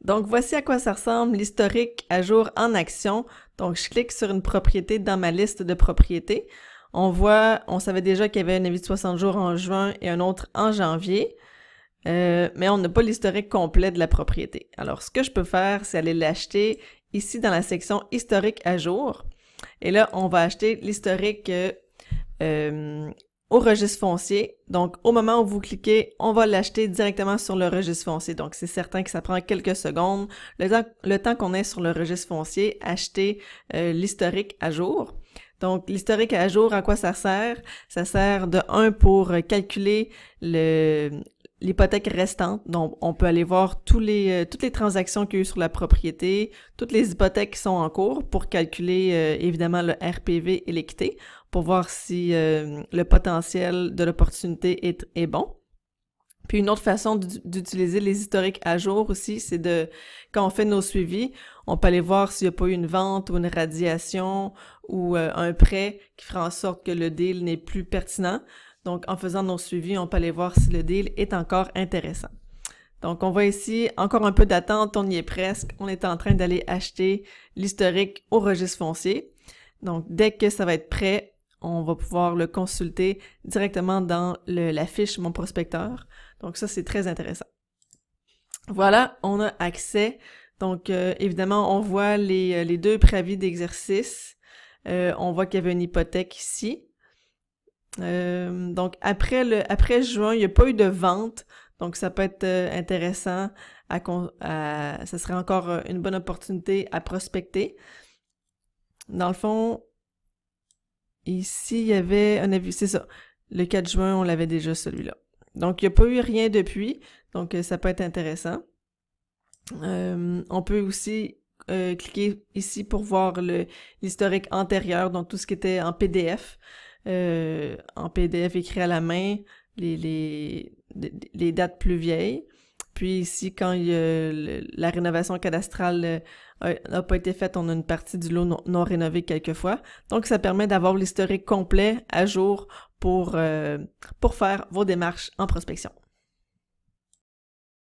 Donc, voici à quoi ça ressemble l'historique à jour en action. Donc, je clique sur une propriété dans ma liste de propriétés. On voit, on savait déjà qu'il y avait un avis de 60 jours en juin et un autre en janvier, mais on n'a pas l'historique complet de la propriété. Alors, ce que je peux faire, c'est aller l'acheter ici dans la section historique à jour. Et là, on va acheter l'historique au registre foncier. Donc, au moment où vous cliquez, on va l'acheter directement sur le registre foncier. Donc, c'est certain que ça prend quelques secondes. Le temps qu'on est sur le registre foncier, acheter l'historique à jour. Donc, l'historique à jour, à quoi ça sert? Ça sert de 1 pour calculer l'hypothèque restante. Donc, on peut aller voir toutes les transactions qu'il y a eu sur la propriété, toutes les hypothèques qui sont en cours pour calculer évidemment le RPV et l'équité, pour voir si le potentiel de l'opportunité est bon. Puis une autre façon d'utiliser les historiques à jour aussi, c'est quand on fait nos suivis, on peut aller voir s'il n'y a pas eu une vente ou une radiation ou un prêt qui fera en sorte que le deal n'est plus pertinent. Donc, en faisant nos suivis, on peut aller voir si le deal est encore intéressant. Donc, on voit ici encore un peu d'attente, on y est presque. On est en train d'aller acheter l'historique au registre foncier. Donc, dès que ça va être prêt, on va pouvoir le consulter directement dans la fiche Mon prospecteur. Donc ça, c'est très intéressant. Voilà, on a accès. Donc, évidemment, on voit les deux préavis d'exercice. On voit qu'il y avait une hypothèque ici. Donc, après juin, il n'y a pas eu de vente. Donc, ça peut être intéressant. Ça serait encore une bonne opportunité à prospecter. Dans le fond, ici, il y avait un avis, c'est ça. Le 4 juin, on l'avait déjà celui-là. Donc, il n'y a pas eu rien depuis, donc ça peut être intéressant. On peut aussi cliquer ici pour voir l'historique antérieur, donc tout ce qui était en PDF écrit à la main, les dates plus vieilles. Puis ici, quand la rénovation cadastrale n'a pas été faite, on a une partie du lot non rénové quelquefois. Donc, ça permet d'avoir l'historique complet à jour pour faire vos démarches en prospection.